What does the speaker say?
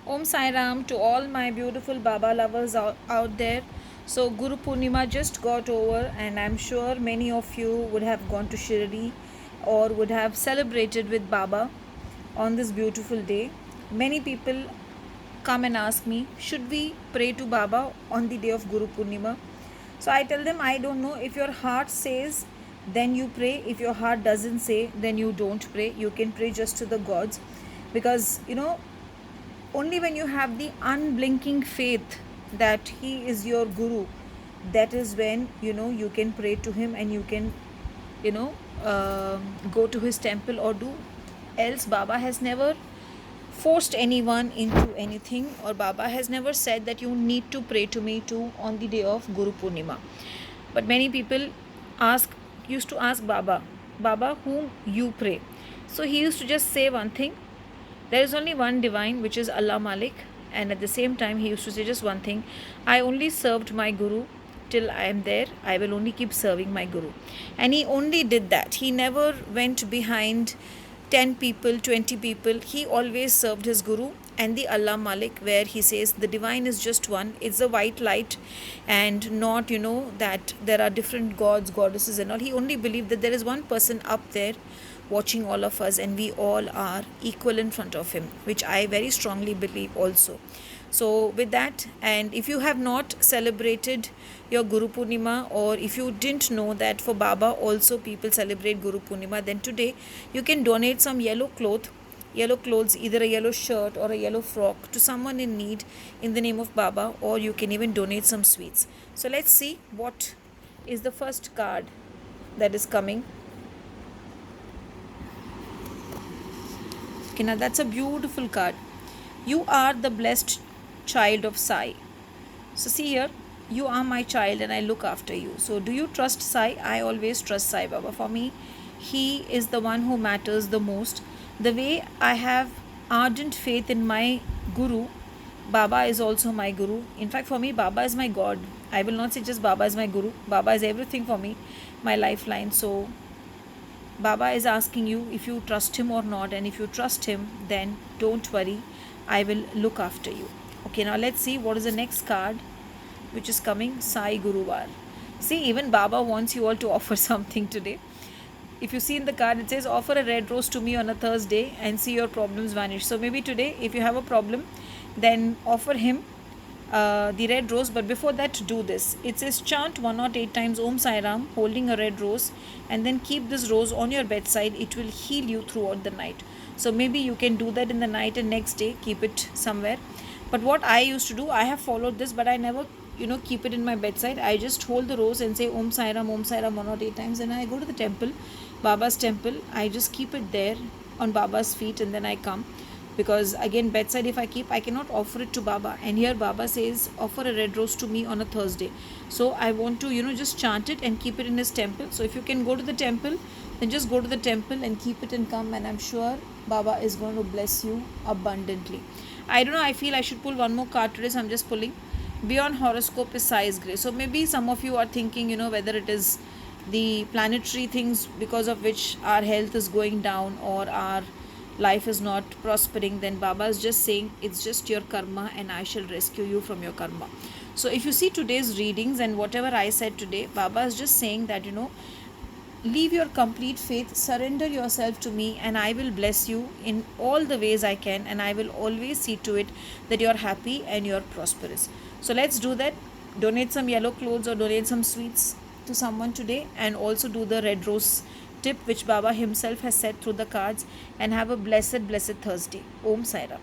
Om Sai Ram to all my beautiful Baba lovers out there. So, Guru Purnima just got over, and I'm sure many of you would have gone to Shirdi or would have celebrated with Baba on this beautiful day. Many people come and ask me, should we pray to Baba on the day of Guru Purnima? So, I tell them, I don't know. If your heart says, then you pray. If your heart doesn't say, then you don't pray. You can pray just to the gods, because only when you have the unblinking faith that he is your guru, that is when you can pray to him, and you can you know go to his temple or do. Else Baba has never forced anyone into anything, or Baba has never said that you need to pray to me too on the day of Guru Purnima. But many people ask used to ask Baba, whom you pray? So he used to just say one thing: there is only one divine, which is Allah Malik. And at the same time, he used to say just one thing: I only served my Guru till I am there. I will only keep serving my Guru. And he only did that. He never went behind 10 people, 20 people. He always served his Guru and the Allah Malik, where he says the divine is just one. It's a white light, and not, that there are different gods, goddesses, and all. He only believed that there is one person up there watching all of us, and we all are equal in front of him, which I very strongly believe also. So with that, and if you have not celebrated your Guru Purnima, or if you didn't know that for Baba also people celebrate Guru Purnima, then today you can donate some yellow clothes, either a yellow shirt or a yellow frock, to someone in need in the name of Baba, or you can even donate some sweets. So let's see what is the first card that is coming. Okay, now that's a beautiful card. You are the blessed child of Sai. So see here, you are my child and I look after you. So do you trust Sai? I always trust Sai Baba. For me, he is the one who matters the most. The way I have ardent faith in my Guru, Baba is also my Guru. In fact, for me, Baba is my God. I will not say just Baba is my Guru. Baba is everything for me, my lifeline. So Baba is asking you if you trust him or not, and if you trust him, then don't worry, I will look after you. Okay, now let's see what is the next card which is coming. Sai Guruvar. See, even Baba wants you all to offer something today. If you see in the card, it says offer a red rose to me on a Thursday and see your problems vanish. So maybe today, if you have a problem, then offer him the red rose. But before that, do this. It says chant 108 times Om Sai Ram, holding a red rose, and then keep this rose on your bedside. It will heal you throughout the night. So maybe you can do that in the night, and next day keep it somewhere. But what I used to do, I have followed this, but I never keep it in my bedside. I just hold the rose and say Om Sai Ram 108 times, and I go to the temple, Baba's temple. I just keep it there on Baba's feet, and then I come. Because again, bedside if I keep, I cannot offer it to Baba. And here Baba says offer a red rose to me on a Thursday. So I want to just chant it and keep it in his temple. So if you can go to the temple, then just go to the temple and keep it and come, and I'm sure Baba is going to bless you abundantly. I don't know, I feel I should pull one more card today, so I'm just pulling. Beyond horoscope is size gray. So maybe some of you are thinking, whether it is the planetary things because of which our health is going down or our life is not prospering, then Baba is just saying it's just your karma and I shall rescue you from your karma. So if you see today's readings and whatever I said today, Baba is just saying that leave your complete faith, surrender yourself to me, and I will bless you in all the ways I can, and I will always see to it that you're happy and you're prosperous. So let's do that. Donate some yellow clothes or donate some sweets to someone today, and also do the red rose tip which Baba himself has said through the cards, and have a blessed Thursday. Om Sai Ram.